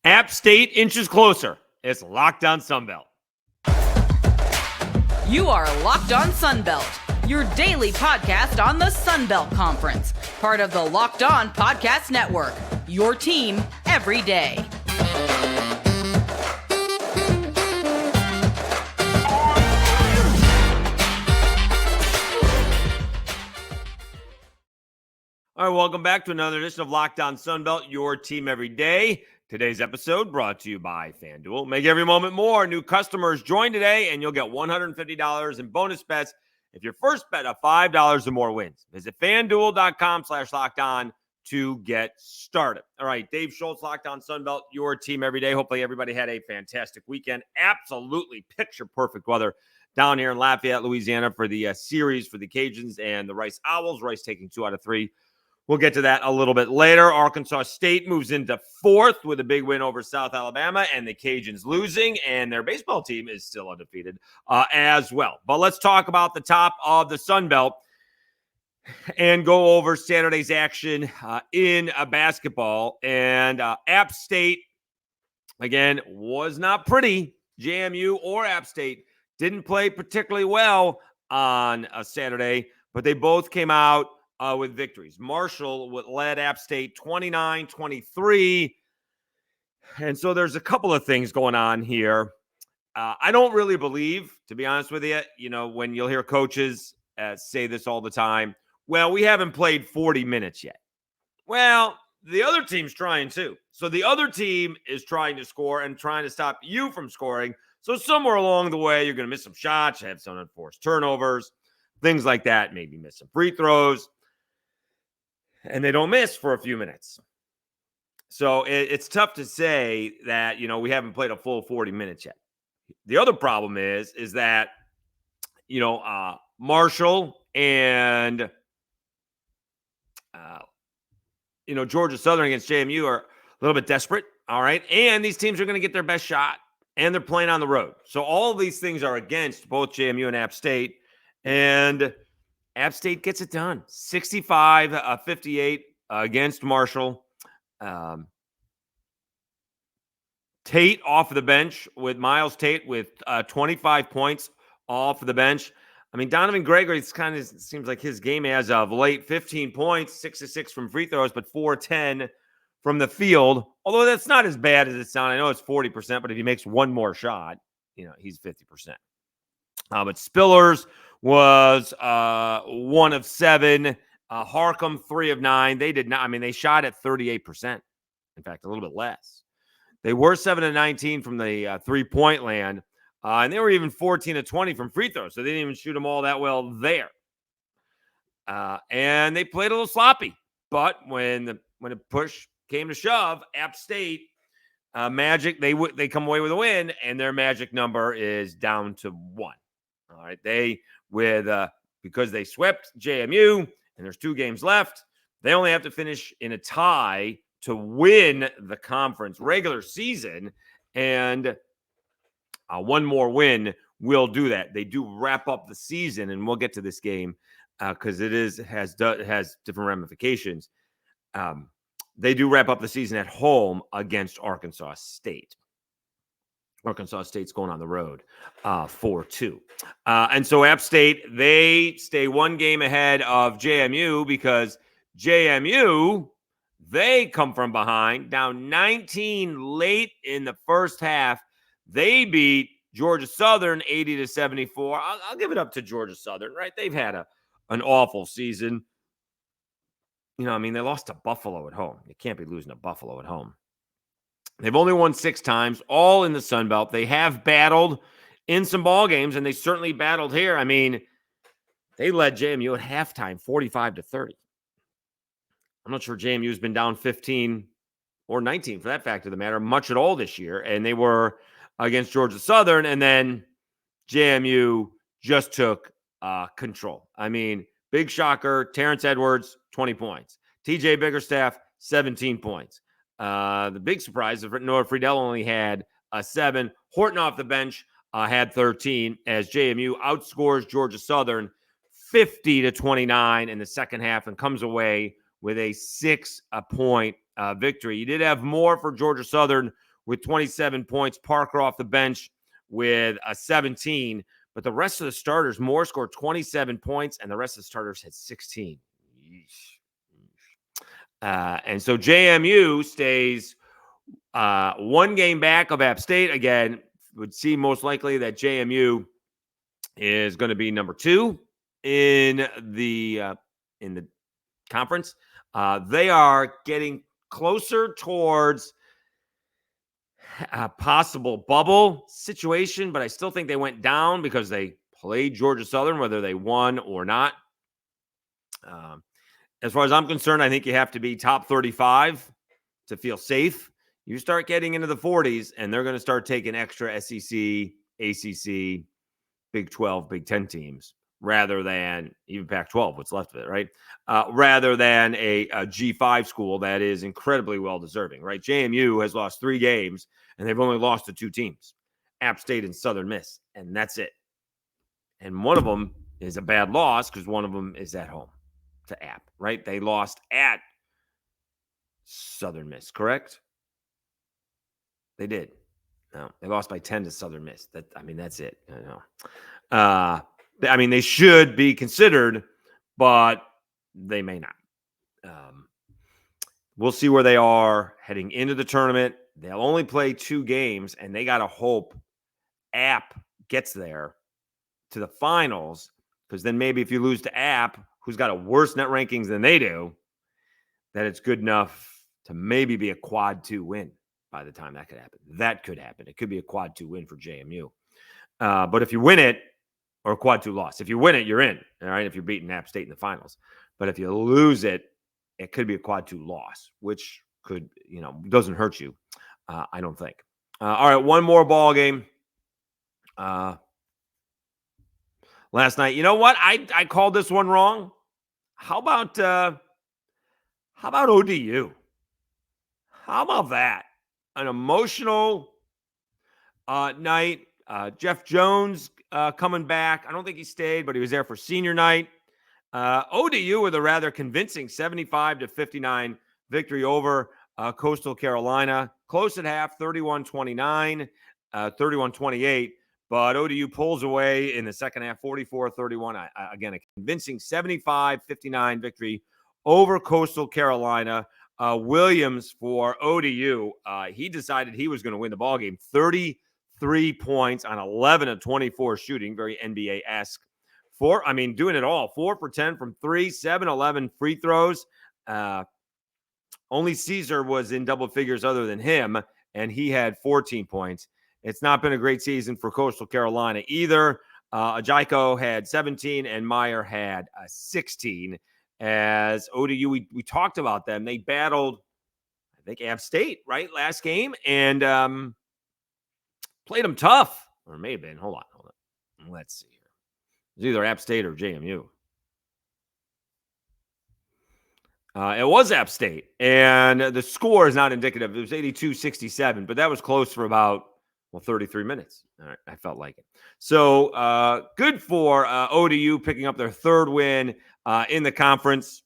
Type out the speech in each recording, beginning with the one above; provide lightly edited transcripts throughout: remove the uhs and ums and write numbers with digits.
App State inches closer. It's Locked On Sunbelt. You are Locked On Sunbelt, your daily podcast on the Sunbelt Conference, part of the Locked On Podcast Network, your team every day. All right, welcome back to another edition of Locked On Sunbelt, your team every day. Today's episode brought to you by FanDuel. Make every moment more. New customers join today, and you'll get $150 in bonus bets if your first bet of $5 or more wins. Visit FanDuel.com/LockedOn to get started. All right, Dave Schultz, Locked On Sunbelt, your team every day. Hopefully everybody had a fantastic weekend. Absolutely picture-perfect weather down here in Lafayette, Louisiana for the series for the Cajuns and the Rice Owls. Rice taking 2 out of 3. We'll get to that a little bit later. Arkansas State moves into 4th with a big win over South Alabama, and the Cajuns losing, and their baseball team is still undefeated as well. But let's talk about the top of the Sun Belt and go over Saturday's action in basketball. And App State, again, was not pretty. JMU or App State didn't play particularly well on Saturday, but they both came out with victories. Marshall led App State 29-23. And so there's a couple of things going on here. I don't really believe, to be honest with you, when you'll hear coaches say this all the time, well, we haven't played 40 minutes yet. Well, the other team's trying too. So the other team is trying to score and trying to stop you from scoring. So somewhere along the way, you're going to miss some shots, have some unforced turnovers, things like that, maybe miss some free throws. And they don't miss for a few minutes. So it's tough to say that, we haven't played a full 40 minutes yet. The other problem is that, Marshall and, Georgia Southern against JMU are a little bit desperate. All right. And these teams are going to get their best shot, and they're playing on the road. So all of these things are against both JMU and App State. And App State gets it done. 65-58 against Marshall. Tate off of the bench with Miles Tate with 25 points off of the bench. I mean, Donovan Gregory, it's kind of seems like his game as of late. 15 points, 6 of 6 from free throws, but 4-10 from the field. Although that's not as bad as it sounds. I know it's 40%, but if he makes one more shot, he's 50%. But Spillers was 1 of 7. Harcum, 3 of 9. They did not. I mean, they shot at 38%. In fact, a little bit less. They were 7 of 19 from the three-point land, and they were even 14 of 20 from free throws. So they didn't even shoot them all that well there. And they played a little sloppy. But when the push came to shove, App State Magic they come away with a win, and their magic number is down to 1. All right, because they swept JMU and there's 2 games left, they only have to finish in a tie to win the conference regular season, and one more win will do that. They do wrap up the season, and we'll get to this game because it has different ramifications. They do wrap up the season at home against Arkansas State. Arkansas State's going on the road 4-2. And so App State, they stay 1 game ahead of JMU because JMU, they come from behind, down 19 late in the first half. They beat Georgia Southern 80-74. I'll give it up to Georgia Southern, right? They've had an awful season. They lost to Buffalo at home. You can't be losing to Buffalo at home. They've only won 6 times, all in the Sun Belt. They have battled in some ball games, and they certainly battled here. I mean, they led JMU at halftime, 45-30. I'm not sure JMU's been down 15 or 19, for that fact of the matter, much at all this year. And they were against Georgia Southern, and then JMU just took control. I mean, big shocker, Terrence Edwards, 20 points. TJ Biggerstaff, 17 points. The big surprise is Noah Friedel only had 7. Horton off the bench had 13 as JMU outscores Georgia Southern 50-29 in the second half and comes away with a 6-point victory. You did have more for Georgia Southern with 27 points. Parker off the bench with a 17. But the rest of the starters, Moore scored 27 points, and the rest of the starters had 16. And so JMU stays one game back of App State. Again, would seem most likely that JMU is going to be number 2 in the conference. They are getting closer towards a possible bubble situation, but I still think they went down because they played Georgia Southern, whether they won or not. As far as I'm concerned, I think you have to be top 35 to feel safe. You start getting into the 40s, and they're going to start taking extra SEC, ACC, Big 12, Big 10 teams rather than even Pac-12, what's left of it, right? Rather than a G5 school that is incredibly well-deserving, right? JMU has lost 3 games, and they've only lost to 2 teams, App State and Southern Miss, and that's it. And one of them is a bad loss because one of them is at home to App, right? They lost at Southern Miss, correct? They did. No, they lost by 10 to Southern Miss. That's it. They should be considered, but they may not. We'll see where they are heading into the tournament. They'll only play 2 games, and they got to hope App gets there to the finals, because then maybe if you lose to App, who's got a worse net rankings than they do, that it's good enough to maybe be a quad 2 win by the time that could happen. That could happen. It could be a quad 2 win for JMU. But if you win it, or a quad 2 loss, if you win it, you're in, all right, if you're beating App State in the finals. But if you lose it, it could be a quad 2 loss, which could, doesn't hurt you, I don't think. All right, one more ball game. Last night, you know what? I called this one wrong. How about ODU? How about that? An emotional night. Jeff Jones coming back. I don't think he stayed, but he was there for senior night. ODU with a rather convincing 75-59 victory over Coastal Carolina. Close at half, 31-29, 31-28. But ODU pulls away in the second half, 44-31. Again, a convincing 75-59 victory over Coastal Carolina. Williams for ODU, he decided he was going to win the ballgame. 33 points on 11 of 24 shooting, very NBA-esque. Doing it all. 4 for 10 from 3, 7-11 free throws. Only Caesar was in double figures other than him, and he had 14 points. It's not been a great season for Coastal Carolina either. Ajayko had 17, and Meyer had 16. As ODU, we talked about them. They battled, I think, App State, right, last game, and played them tough. Or it may have been. Hold on. Let's see here. It was either App State or JMU. It was App State, and the score is not indicative. It was 82-67, but that was close for about 33 minutes. All right, I felt like it. So good for ODU picking up their 3rd win in the conference.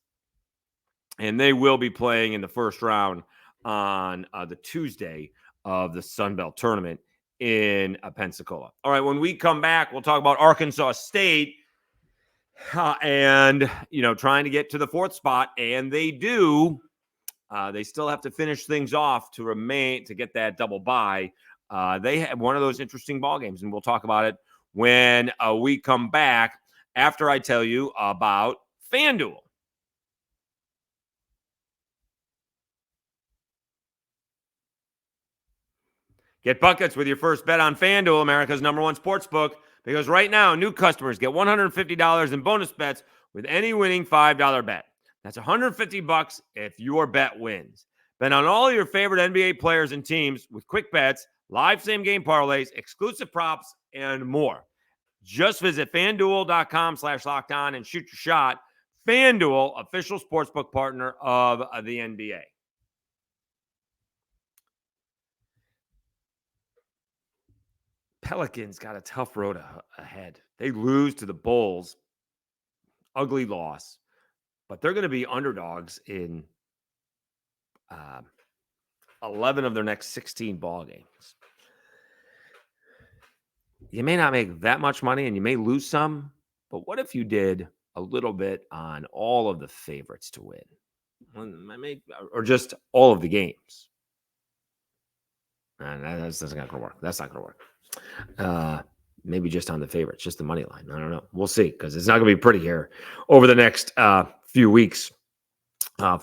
And they will be playing in the first round on the Tuesday of the Sun Belt tournament in Pensacola. All right, when we come back, we'll talk about Arkansas State and, trying to get to the 4th spot. And they do. They still have to finish things off to get that double bye. They had one of those interesting ball games, and we'll talk about it when we come back after I tell you about FanDuel. Get buckets with your first bet on FanDuel, America's #1 sportsbook, because right now, new customers get $150 in bonus bets with any winning $5 bet. That's $150 if your bet wins. Bet on all your favorite NBA players and teams with quick bets, live same-game parlays, exclusive props, and more. Just visit FanDuel.com/lockedon and shoot your shot. FanDuel, official sportsbook partner of the NBA. Pelicans got a tough road ahead. They lose to the Bulls. Ugly loss. But they're going to be underdogs in 11 of their next 16 ball games. You may not make that much money and you may lose some, but what if you did a little bit on all of the favorites to win? Or just all of the games? And that's not going to work. That's not going to work. Maybe just on the favorites, just the money line. I don't know. We'll see, because it's not going to be pretty here over the next few weeks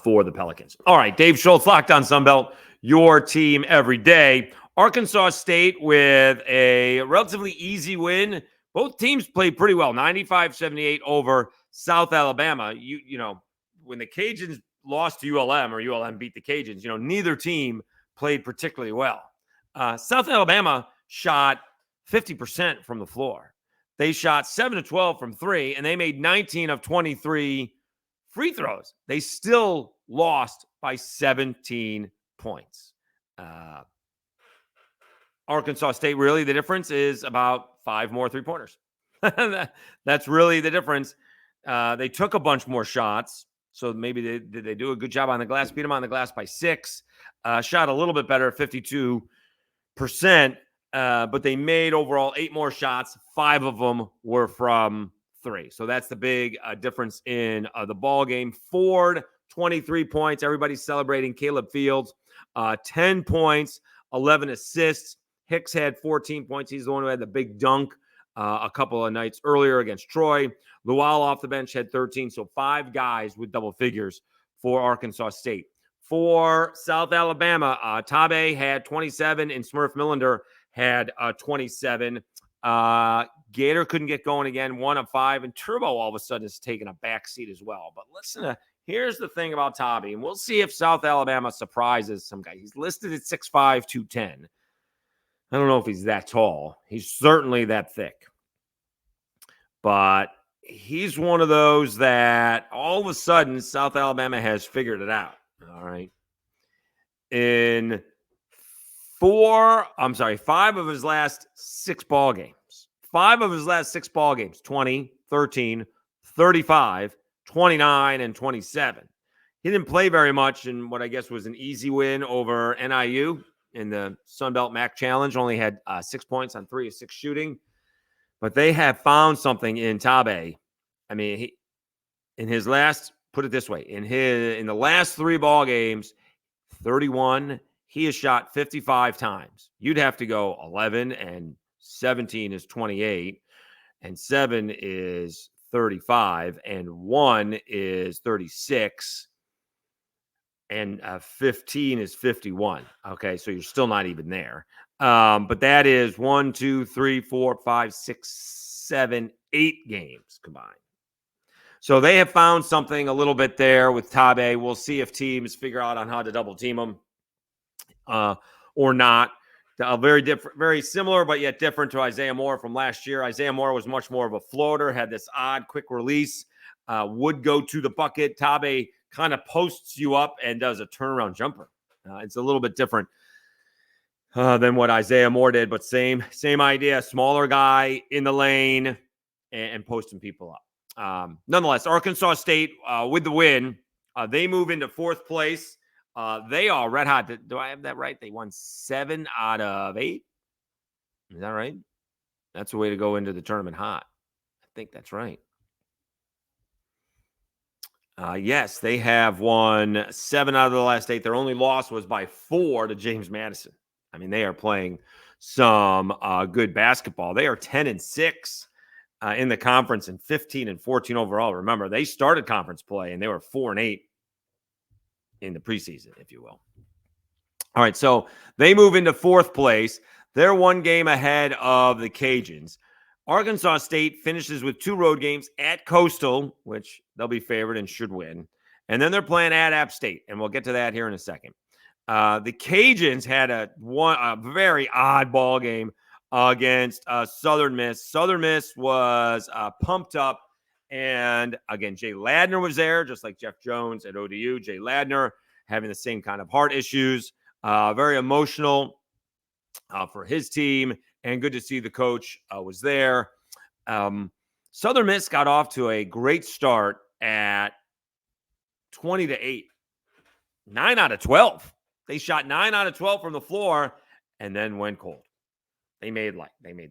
for the Pelicans. All right, Dave Schultz, Locked On Sunbelt, your team every day. Arkansas State with a relatively easy win. Both teams played pretty well, 95-78 over South Alabama. You know, when the Cajuns lost to ULM or ULM beat the Cajuns, neither team played particularly well. South Alabama shot 50% from the floor. They shot 7 of 12 from 3, and they made 19 of 23 free throws. They still lost by 17 points. Arkansas State, really, the difference is about 5 more three-pointers. That's really the difference. They took a bunch more shots, so maybe did they do a good job on the glass? Beat them on the glass by 6. Shot a little bit better, 52%, but they made overall 8 more shots. 5 of them were from 3. So that's the big difference in the ball game. Ford, 23 points. Everybody's celebrating. Caleb Fields, 10 points, 11 assists. Hicks had 14 points. He's the one who had the big dunk a couple of nights earlier against Troy. Lual off the bench had 13. So 5 guys with double figures for Arkansas State. For South Alabama, Tabe had 27 and Smurf Millender had 27. Gator couldn't get going again, 1 of 5. And Turbo all of a sudden is taking a backseat as well. But listen, here's the thing about Tabe, and we'll see if South Alabama surprises some guy. He's listed at 6'5", 210. I don't know if he's that tall. He's certainly that thick. But he's one of those that all of a sudden South Alabama has figured it out. All right. In 5 of his last 6 ball games. 5 of his last 6 ball games, 20, 13, 35, 29, and 27. He didn't play very much in what I guess was an easy win over NIU in the Sunbelt MAC Challenge. Only had 6 points on 3 of 6 shooting. But they have found something in Tabe. I mean, in his last, put it this way, in the last 3 ball games, 31, he has shot 55 times. You'd have to go 11, and 17 is 28, and 7 is 35, and 1 is 36, and 15 is 51. Okay, so you're still not even there. But that is 1, 2, 3, 4, 5, 6, 7, 8 games combined. So they have found something a little bit there with Tabe. We'll see if teams figure out on how to double team him or not. Very different, very similar, but yet different to Isaiah Moore from last year. Isaiah Moore was much more of a floater, had this odd quick release, would go to the bucket. Tabe kind of posts you up and does a turnaround jumper. It's a little bit different than what Isaiah Moore did, but same idea. Smaller guy in the lane and posting people up. Nonetheless, Arkansas State with the win, they move into 4th place. They are red hot. Do I have that right? They won 7 out of 8. Is that right? That's the way to go into the tournament hot. I think that's right. Yes, they have won 7 out of the last 8. Their only loss was by 4 to James Madison. I mean, they are playing some good basketball. They are 10-6 in the conference and 15-14 overall. Remember, they started conference play and they were 4-8 in the preseason, if you will. All right, so they move into 4th place. They're 1 game ahead of the Cajuns. Arkansas State finishes with 2 road games at Coastal, which they'll be favored and should win. And then they're playing at App State, and we'll get to that here in a second. The Cajuns had a very odd ball game against Southern Miss. Southern Miss was pumped up, and again, Jay Ladner was there, just like Jeff Jones at ODU. Jay Ladner having the same kind of heart issues, very emotional for his team, and good to see the coach was there. Southern Miss got off to a great start at 20-8, 9 out of 12. They shot 9 out of 12 from the floor and then went cold. They made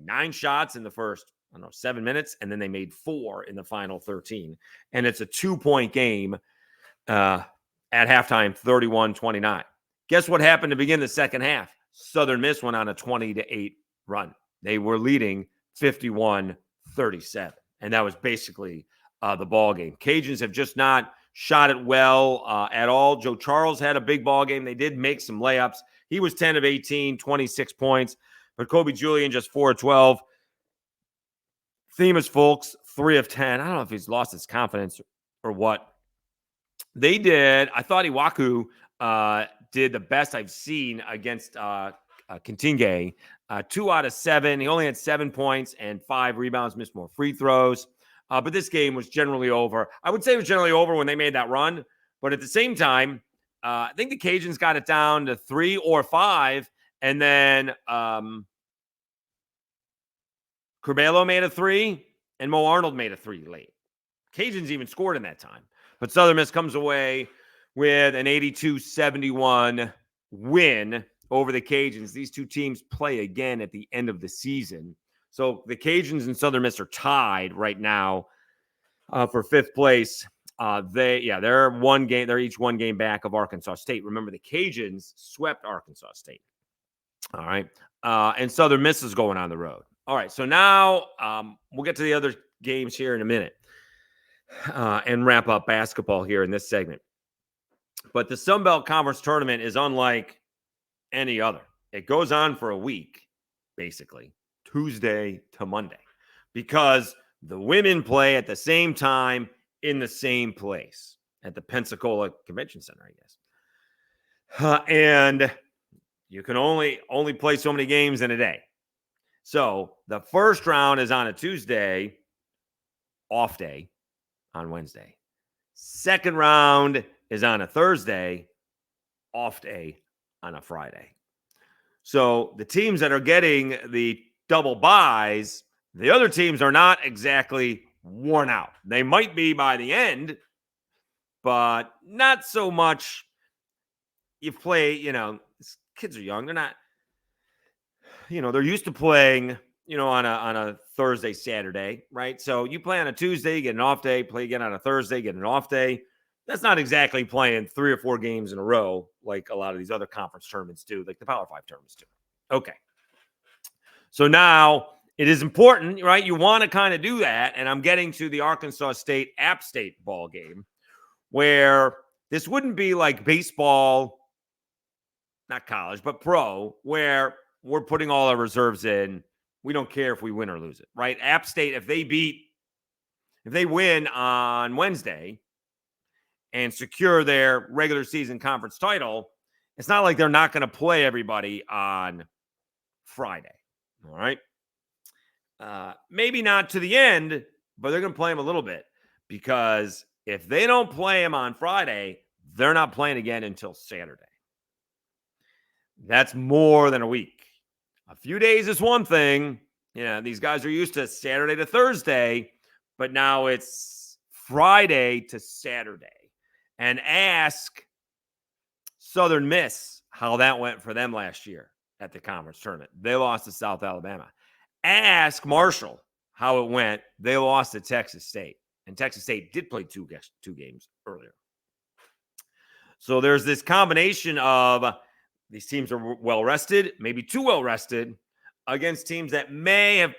9 shots in the first, 7 minutes, and then they made 4 in the final 13. And it's a 2-point game at halftime, 31-29. Guess what happened to begin the second half? Southern Miss went on a 20-8 run. They were leading 51-37. And that was basically the ball game. Cajuns have just not shot it well at all. Joe Charles had a big ball game. They did make some layups. He was 10 of 18, 26 points. But Kobe Julian just 4 of 12. Themis Folks, 3 of 10. I don't know if he's lost his confidence or what. They did. I thought Iwaku did the best I've seen against Kintinge. 2 out of 7. He only had 7 points and 5 rebounds, missed more free throws. But this game was generally over. I would say it was generally over when they made that run. But at the same time, I think the Cajuns got it down to 3 or 5. And then Curbelo made a 3 and Mo Arnold made a 3 late. Cajuns even scored in that time. But Southern Miss comes away with an 82-71 win over the Cajuns. These two teams play again at the end of the season. So the Cajuns and Southern Miss are tied right now for 5th place. They're one game. They're each one game back of Arkansas State. Remember, the Cajuns swept Arkansas State. All right. And Southern Miss is going on the road. All right. So now we'll get to the other games here in a minute and wrap up basketball here in this segment. But the Sun Belt Conference Tournament is unlike any other. It goes on for a week, basically, Tuesday to Monday, because the women play at the same time in the same place at the Pensacola Convention Center, I guess. And you can only play so many games in a day. So the first round is on a Tuesday, off day on Wednesday. Second round is on a Thursday, off day on a Friday. So the teams that are getting the double buys, the other teams are not exactly worn out. They might be by the end, but not so much. You play, kids are young. They're not, they're used to playing, on a Thursday, Saturday, right? So you play on a Tuesday, you get an off day, play again on a Thursday, get an off day. That's not exactly playing 3 or 4 games in a row like a lot of these other conference tournaments do, like the Power 5 tournaments do. Okay. So now it is important, right? You want to kind of do that. And I'm getting to the Arkansas State App State ball game, where this wouldn't be like baseball, not college, but pro, where we're putting all our reserves in. We don't care if we win or lose it, right? App State, if they win on Wednesday and secure their regular season conference title, it's not like they're not going to play everybody on Friday. All right. Maybe not to the end, but they're going to play them a little bit, because if they don't play them on Friday, they're not playing again until Saturday. That's more than a week. A few days is one thing. These guys are used to Saturday to Thursday, but now it's Friday to Saturday. And ask Southern Miss how that went for them last year at the conference tournament. They lost to South Alabama. Ask Marshall how it went. They lost to Texas State. And Texas State did play two games earlier. So there's this combination of these teams are well-rested, maybe too well-rested, against teams that may have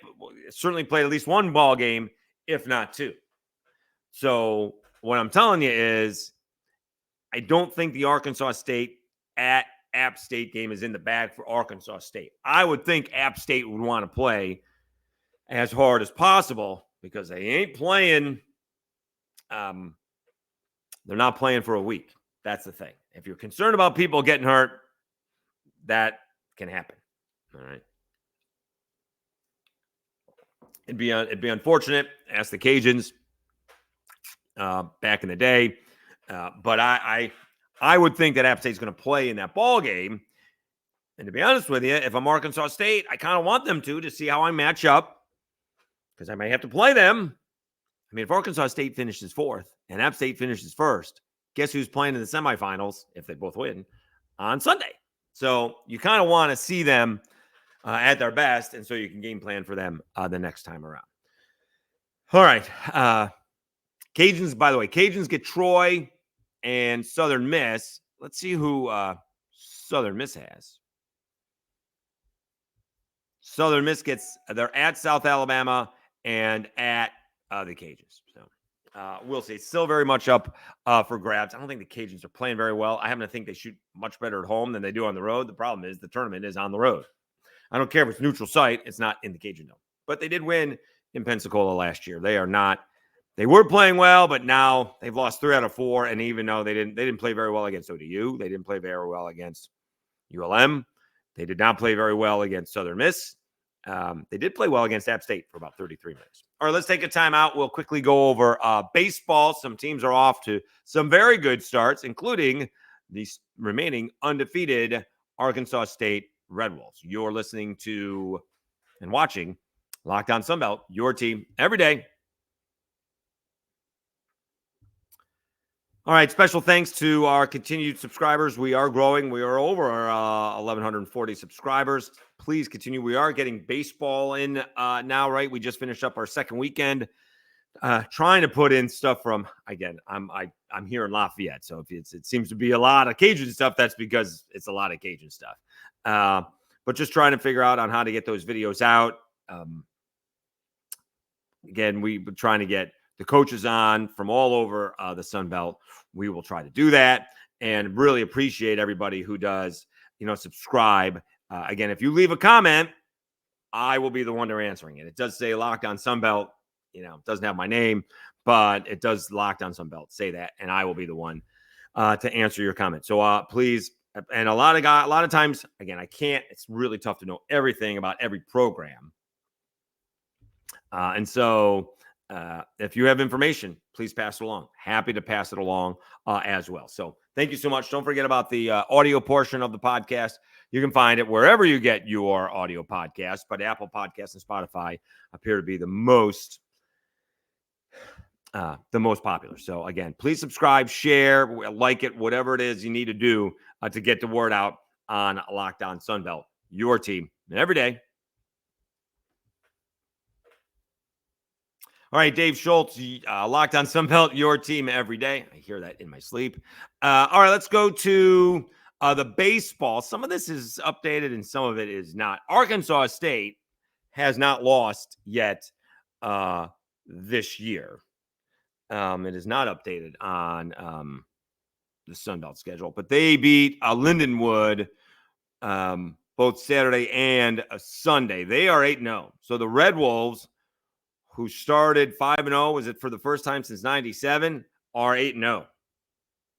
certainly played at least one ball game, if not 2. So what I'm telling you is, I don't think the Arkansas State at App State game is in the bag for Arkansas State. I would think App State would want to play as hard as possible, because they ain't playing. They're not playing for a week. That's the thing. If you're concerned about people getting hurt, that can happen. All right. It'd be unfortunate. Ask the Cajuns back in the day. But I would think that App State's going to play in that ball game. And to be honest with you, if I'm Arkansas State, I kind of want them to see how I match up, because I may have to play them. I mean, if Arkansas State finishes 4th and App State finishes 1st, guess who's playing in the semifinals if they both win on Sunday. So you kind of want to see them at their best, and so you can game plan for them the next time around. All right. Cajuns, by the way, Cajuns get Troy and Southern Miss. Let's see who Southern Miss has. Southern Miss they're at South Alabama and at the Cajuns. So we'll see. It's still very much up for grabs. I don't think the Cajuns are playing very well. I happen to think they shoot much better at home than they do on the road. The problem is the tournament is on the road. I don't care if it's neutral site. It's not in the Cajun Dome. But they did win in Pensacola last year. They were playing well, but now they've lost 3 out of 4. And even though they didn't play very well against ODU, they didn't play very well against ULM. They did not play very well against Southern Miss. They did play well against App State for about 33 minutes. All right, let's take a timeout. We'll quickly go over baseball. Some teams are off to some very good starts, including the remaining undefeated Arkansas State Red Wolves. You're listening to and watching Locked On Sunbelt, your team every day. All right, special thanks to our continued subscribers. We are growing. We are over 1,140 subscribers. Please continue. We are getting baseball in now, right? We just finished up our second weekend. Trying to put in stuff from, again, I'm here in Lafayette, so if it seems to be a lot of Cajun stuff, that's because it's a lot of Cajun stuff. But just trying to figure out on how to get those videos out. Again, we've been trying to get the coaches on from all over the Sun Belt. We will try to do that and really appreciate everybody who does, subscribe. Again, if you leave a comment, I will be the one to answering it. It does say Locked On Sun Belt. It doesn't have my name, but it does Locked On Sun Belt. Say that, and I will be the one to answer your comment. So please, and a lot of times, again, I can't. It's really tough to know everything about every program, and so. If you have information, please pass it along. Happy to pass it along as well. So thank you so much. Don't forget about the audio portion of the podcast. You can find it wherever you get your audio podcast, but Apple Podcasts and Spotify appear to be the most popular. So again, please subscribe, share, like it, whatever it is you need to do to get the word out on Locked On Sunbelt, your team every day. All right, Dave Schultz, Locked On Sunbelt, your team every day. I hear that in my sleep. All right, let's go to the baseball. Some of this is updated and some of it is not. Arkansas State has not lost yet this year. It is not updated on the Sunbelt schedule, but they beat Lindenwood both Saturday and Sunday. They are 8-0. So the Red Wolves, who started 5-0, was it for the first time since 97, are 8-0.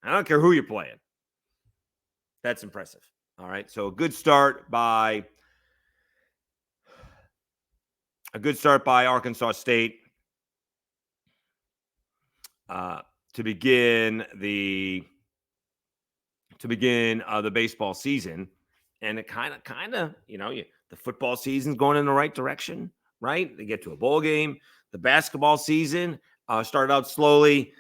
I don't care who you're playing. That's impressive. All right, so a good start by Arkansas State to begin the baseball season, and it kind of the football season's going in the right direction. Right? They get to a bowl game. The basketball season started out slowly,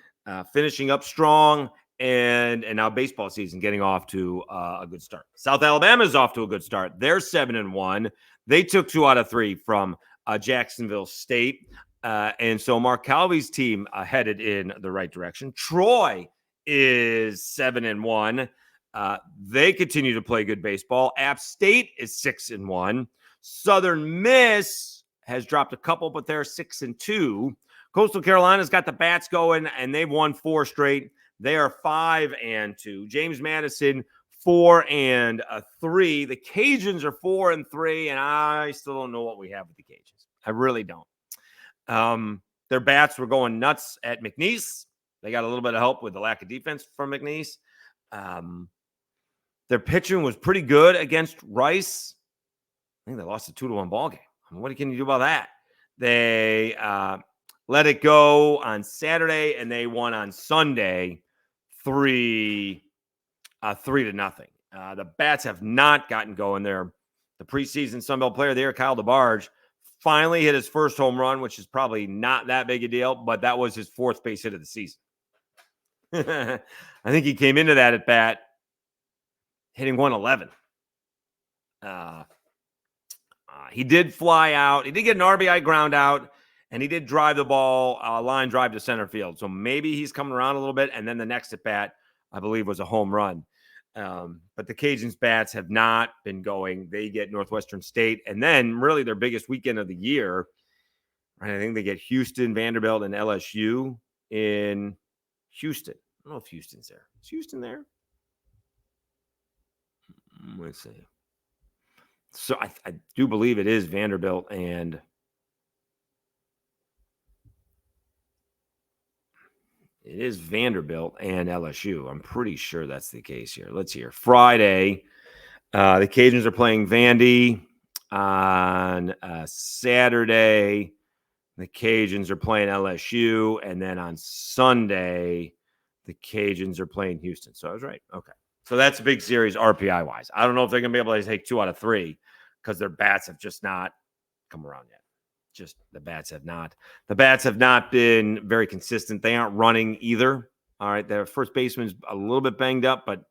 finishing up strong, and now baseball season getting off to a good start. South Alabama is off to a good start. They're 7-1. They took 2 out of 3 from Jacksonville State. And so Mark Calvey's team headed in the right direction. Troy is 7-1. They continue to play good baseball. App State is 6-1. Southern Miss has dropped a couple, but they're 6-2. Coastal Carolina's got the bats going, and they've won 4 straight. They are 5-2. James Madison 4-3. The Cajuns are 4-3, and I still don't know what we have with the Cajuns. I really don't. Their bats were going nuts at McNeese. They got a little bit of help with the lack of defense from McNeese. Their pitching was pretty good against Rice. I think they lost a 2-1 ball game. What can you do about that? They let it go on Saturday, and they won on Sunday 3-0. The bats have not gotten going there. The preseason Sunbelt Player of the Year, Kyle DeBarge, finally hit his first home run, which is probably not that big a deal, but that was his 4th base hit of the season. I think he came into that at bat hitting 111. He did fly out. He did get an RBI ground out, and he did drive the ball, line drive to center field. So maybe he's coming around a little bit. And then the next at bat, I believe, was a home run. But the Cajuns bats have not been going. They get Northwestern State, and then really their biggest weekend of the year. Right? I think they get Houston, Vanderbilt, and LSU in Houston. I don't know if Houston's there. Is Houston there? Let's see. So I do believe it is Vanderbilt and LSU. I'm pretty sure that's the case here. Let's hear. Friday, the Cajuns are playing Vandy. On Saturday, the Cajuns are playing LSU. And then on Sunday, the Cajuns are playing Houston. So I was right. Okay. So that's a big series RPI-wise. I don't know if they're going to be able to take 2 out of 3 because their bats have just not come around yet. Just the bats have not. The bats have not been very consistent. They aren't running either. All right. Their first baseman's a little bit banged up, but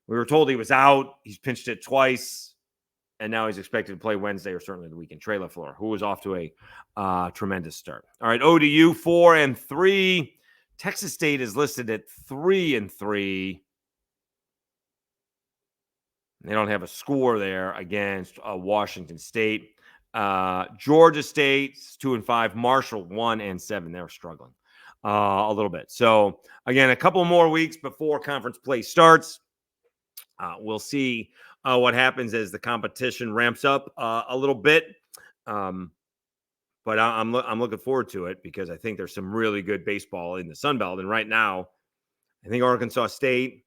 we were told he was out. He's pinched it twice, and now he's expected to play Wednesday or certainly the weekend. Trey LaFleur, who was off to a tremendous start. All right. ODU 4-3. Texas State is listed at 3-3. They don't have a score there against Washington State. Georgia State 2-5. Marshall 1-7. They're struggling a little bit. So again, a couple more weeks before conference play starts. We'll see what happens as the competition ramps up a little bit. But I'm looking forward to it because I think there's some really good baseball in the Sun Belt. And right now, I think Arkansas State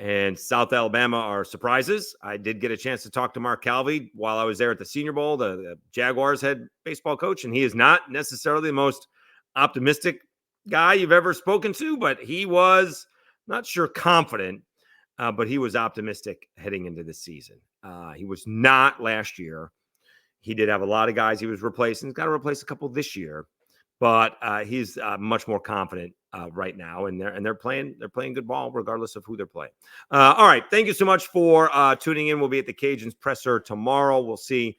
and South Alabama are surprises. I did get a chance to talk to Mark Calvey while I was there at the Senior Bowl, the Jaguars head baseball coach, and he is not necessarily the most optimistic guy you've ever spoken to, but he was not sure confident, but he was optimistic heading into the season. He was not last year. He did have a lot of guys he was replacing. He's got to replace a couple this year, but he's much more confident right now, and they're playing good ball regardless of who they're playing. All right, thank you so much for tuning in. We'll be at the Cajuns presser tomorrow. We'll see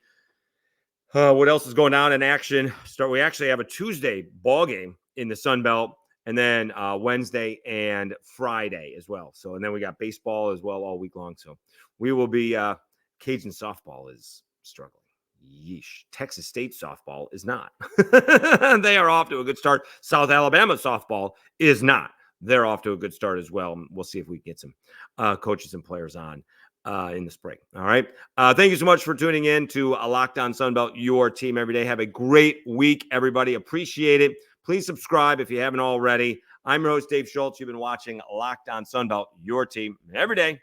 what else is going on in action. We actually have a Tuesday ball game in the Sun Belt, and then Wednesday and Friday as well. So, and then we got baseball as well all week long. So we will be Cajun softball is struggling. Yeesh. Texas State softball is not. They are off to a good start. South Alabama softball is not. They're off to a good start as well. We'll see if we can get some coaches and players on in the spring. All right. Thank you so much for tuning in to Locked On Sunbelt, your team every day. Have a great week, everybody. Appreciate it. Please subscribe if you haven't already. I'm your host, Dave Schultz. You've been watching Locked On Sunbelt, your team every day.